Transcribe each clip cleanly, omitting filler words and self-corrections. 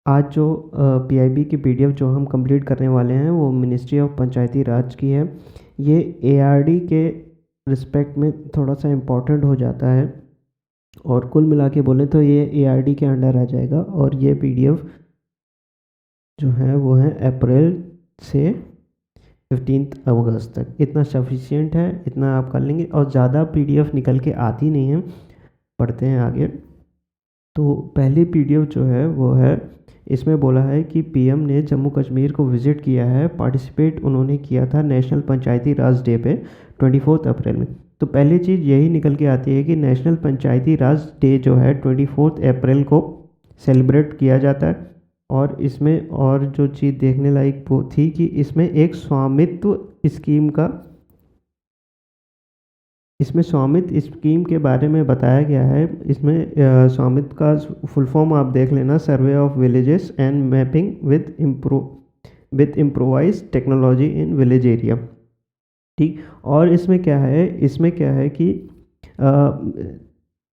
आज जो पीआईबी की पीडीएफ जो हम कंप्लीट करने वाले हैं वो मिनिस्ट्री ऑफ पंचायती राज की है। ये एआरडी के रिस्पेक्ट में थोड़ा सा इम्पोर्टेंट हो जाता है और कुल मिला के बोलें तो ये एआरडी के अंडर आ जाएगा। और ये पीडीएफ जो है वो है अप्रैल से 15 अगस्त तक। इतना सफिशिएंट है, इतना आप कर लेंगे और ज़्यादा पीडीएफ निकल के आती नहीं है। पढ़ते हैं आगे। तो पहली पीडीएफ जो है वो है, इसमें बोला है कि पीएम ने जम्मू कश्मीर को विज़िट किया है, पार्टिसिपेट उन्होंने किया था नेशनल पंचायती राज डे पे 24 अप्रैल में। तो पहली चीज़ यही निकल के आती है कि नेशनल पंचायती राज डे जो है 24 अप्रैल को सेलिब्रेट किया जाता है। और इसमें और जो चीज़ देखने लायक वो थी कि इसमें एक स्वामित्व स्कीम का इसमें स्वामित्व स्कीम के बारे में बताया गया है। इसमें स्वामित्व का फुल फॉर्म आप देख लेना, survey of villages and mapping with improvise technology in village area. ठीक। और इसमें क्या है कि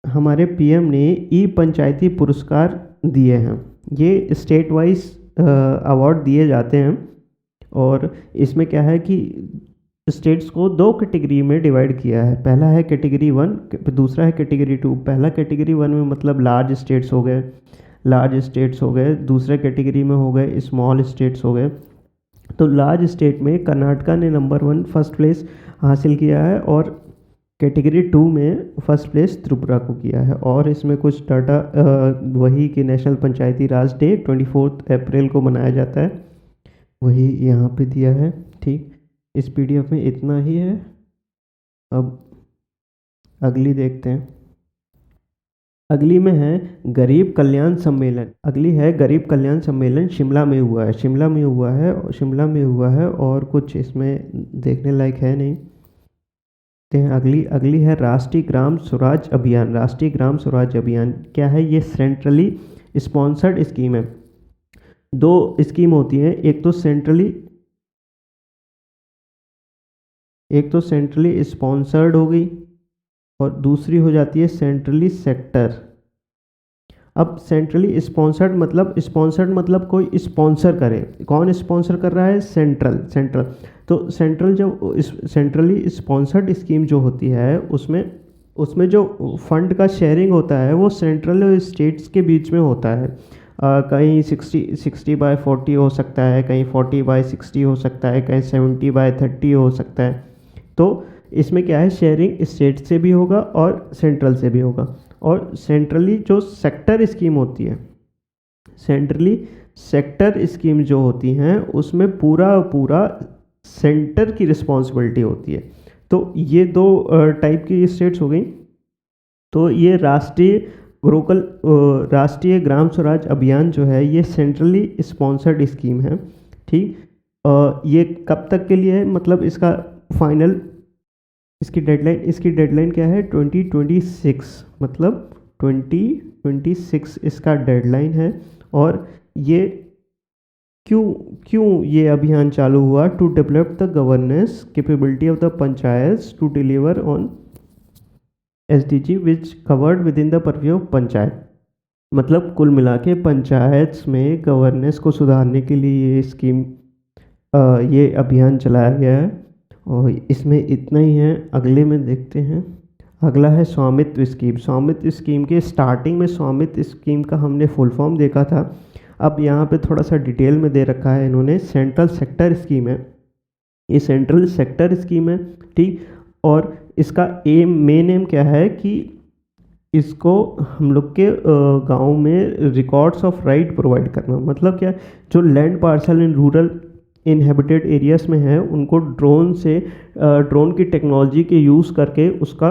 हमारे पीएम ने ई पंचायती पुरस्कार दिए हैं। ये स्टेट वाइज अवार्ड दिए जाते हैं। और इसमें क्या है कि स्टेट्स को दो कैटेगरी में डिवाइड किया है। पहला है कैटेगरी 1, दूसरा है कैटेगरी 2। पहला कैटेगरी 1 में मतलब लार्ज स्टेट्स हो गए, दूसरे कैटेगरी में हो गए स्मॉल स्टेट्स हो गए। तो लार्ज स्टेट में कर्नाटका ने नंबर 1 फर्स्ट प्लेस हासिल किया है और कैटेगरी 2 में फर्स्ट प्लेस त्रिपुरा को किया है। और इसमें कुछ डाटा वही कि नेशनल पंचायती राज डे 24 अप्रैल को मनाया जाता है, वही यहाँ पे दिया है। ठीक। इस पीडीएफ में इतना ही है। अब अगली देखते हैं। अगली में है गरीब कल्याण सम्मेलन। गरीब कल्याण सम्मेलन शिमला में हुआ है और कुछ इसमें देखने लायक है नहीं। अगली है राष्ट्रीय ग्राम स्वराज अभियान। क्या है ये? सेंट्रली स्पॉन्सर्ड स्कीम है। दो स्कीम होती है, एक तो सेंट्रली स्पॉन्सर्ड हो गई और दूसरी हो जाती है सेंट्रली सेक्टर। अब सेंट्रली स्पॉन्सर्ड मतलब कोई स्पॉन्सर करे। कौन स्पॉन्सर कर रहा है? सेंट्रल। तो सेंट्रली स्पॉन्सर्ड स्कीम जो होती है उसमें जो फंड का शेयरिंग होता है वो सेंट्रल और स्टेट्स के बीच में होता है। कहीं 60/40 हो सकता है, कहीं 40/60 हो सकता है, कहीं 70/30 हो सकता है। तो इसमें क्या है, शेयरिंग स्टेट से भी होगा और सेंट्रल से भी होगा। और सेंट्रली जो सेक्टर स्कीम जो होती हैं उसमें पूरा सेंटर की रिस्पॉन्सिबिलिटी होती है। तो ये दो टाइप की स्टेट्स हो गई। तो ये राष्ट्रीय ग्राम स्वराज अभियान जो है ये सेंट्रली स्पॉन्सर्ड स्कीम है। ठीक। ये कब तक के लिए है, मतलब इसका फाइनल इसकी डेडलाइन क्या है? 2026, मतलब 2026 इसका डेडलाइन है। और ये क्यों ये अभियान चालू हुआ? To develop the governance capability of the panchayat to deliver on SDG which covered within the purview of panchayat. मतलब कुल मिला के पंचायत में गवर्नेंस को सुधारने के लिए ये अभियान चलाया गया है। और इसमें इतना ही है। अगले में देखते हैं। अगला है स्वामित्व स्कीम के स्टार्टिंग में स्वामित्व स्कीम का हमने फुल फॉर्म देखा था। अब यहाँ पे थोड़ा सा डिटेल में दे रखा है इन्होंने। सेंट्रल सेक्टर स्कीम है, ये सेंट्रल सेक्टर स्कीम है। ठीक। और इसका मेन एम क्या है कि इसको हम लोग के गांव में रिकॉर्ड्स ऑफ राइट प्रोवाइड करना। मतलब क्या, जो land parcel in rural inhabited areas में है उनको ड्रोन की टेक्नोलॉजी के यूज़ करके उसका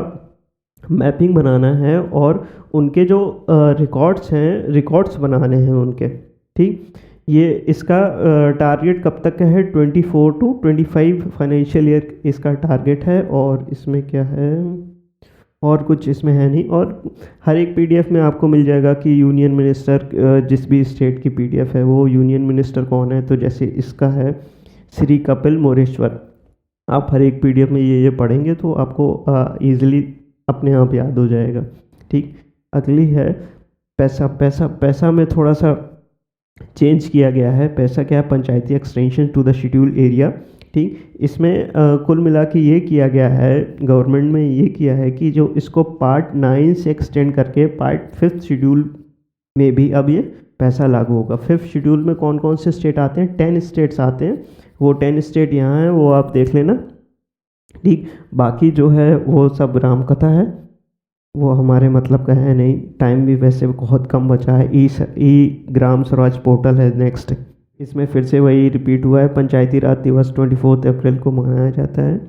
मैपिंग बनाना है और उनके जो रिकॉर्ड्स बनाने हैं उनके। ठीक। ये इसका टारगेट कब तक का है? 24 to 25 फाइनेंशियल ईयर इसका टारगेट है। और इसमें क्या है, और कुछ इसमें है नहीं। और हर एक पीडीएफ में आपको मिल जाएगा कि यूनियन मिनिस्टर, जिस भी स्टेट की पीडीएफ है वो यूनियन मिनिस्टर कौन है। तो जैसे इसका है श्री कपिल मोरेश्वर। आप हर एक पीडीएफ में ये पढ़ेंगे तो आपको ईजिली अपने आप याद हो जाएगा। ठीक। अगली है पैसा में थोड़ा सा चेंज किया गया है। पैसा क्या है, पंचायती extension to the schedule area. ठीक, इसमें कुल मिला के ये किया गया है, गवर्नमेंट में ये किया है कि जो इसको पार्ट 9 से एक्सटेंड करके पार्ट 5th शेड्यूल में भी अब ये पैसा लागू होगा। 5th शेड्यूल में कौन कौन से स्टेट आते हैं, 10 स्टेट्स आते हैं। वो 10 स्टेट यहाँ हैं, वो आप देख लेना। ठीक, बाकी जो है वो सब रामकथा है, वो हमारे मतलब का है नहीं। टाइम भी वैसे बहुत कम बचा है। ई ग्राम स्वराज पोर्टल है नेक्स्ट, इसमें फिर से वही रिपीट हुआ है। पंचायती राज दिवस 24 अप्रैल को मनाया जाता है,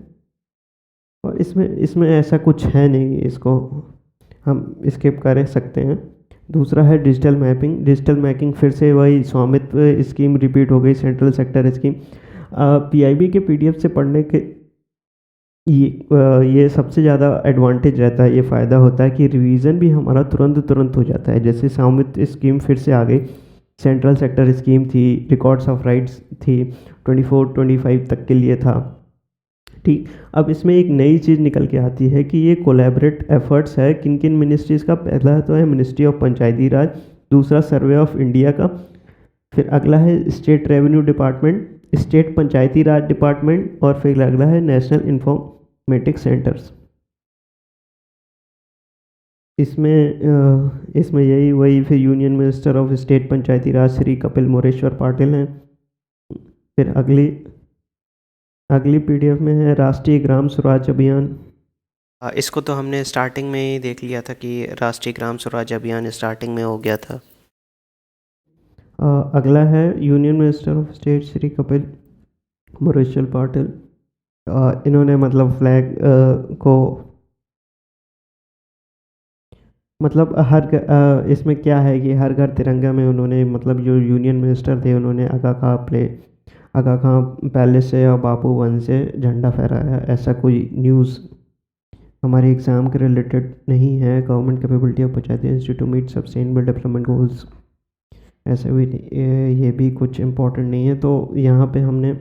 और इसमें ऐसा कुछ है नहीं, इसको हम स्किप कर सकते हैं। दूसरा है डिजिटल मैपिंग। डिजिटल मैपिंग फिर से वही स्वामित्व स्कीम रिपीट हो गई, सेंट्रल सेक्टर स्कीम। पीआईबी के पीडीएफ से पढ़ने के ये सबसे ज़्यादा एडवांटेज रहता है, ये फ़ायदा होता है कि रिवीजन भी हमारा तुरंत हो जाता है। जैसे स्वामित्व स्कीम फिर से आ गई, सेंट्रल सेक्टर स्कीम थी, रिकॉर्ड्स ऑफ राइट्स थी, 24-25 तक के लिए था। ठीक, अब इसमें एक नई चीज़ निकल के आती है कि ये कोलैबोरेट एफर्ट्स है किन किन मिनिस्ट्रीज़ का। पहला तो है मिनिस्ट्री ऑफ पंचायती राज, दूसरा सर्वे ऑफ इंडिया का, फिर अगला है स्टेट रेवेन्यू डिपार्टमेंट, स्टेट पंचायती राज डिपार्टमेंट, और फिर अगला है नेशनल इंफॉर्मेटिक सेंटर्स। इसमें यही वही फिर यूनियन मिनिस्टर ऑफ स्टेट पंचायती राज श्री कपिल मोरेश्वर पाटिल हैं। फिर अगली पीडीएफ में है राष्ट्रीय ग्राम स्वराज अभियान। इसको तो हमने स्टार्टिंग में ही देख लिया था कि राष्ट्रीय ग्राम स्वराज अभियान स्टार्टिंग में हो गया था। अगला है union minister of state Shri Kapil Moreshwar Patil. इन्होंने मतलब फ्लैग को मतलब इसमें क्या है कि हर घर तिरंगा में उन्होंने मतलब जो यूनियन मिनिस्टर थे उन्होंने आगा खां पैलेस से और बापू वन से झंडा फहराया। ऐसा कोई न्यूज़ हमारे एग्ज़ाम के रिलेटेड नहीं है। Government capability of panchayati institute to meet sustainable development goals, ऐसे भी ये भी कुछ इम्पोर्टेंट नहीं है। तो यहाँ पे हमने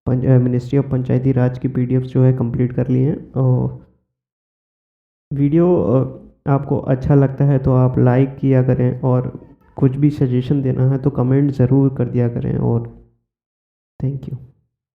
मिनिस्ट्री ऑफ पंचायती राज की पीडीएफ जो है कंप्लीट कर ली हैं। और वीडियो आपको अच्छा लगता है तो आप लाइक किया करें, और कुछ भी सजेशन देना है तो कमेंट ज़रूर कर दिया करें। और थैंक यू।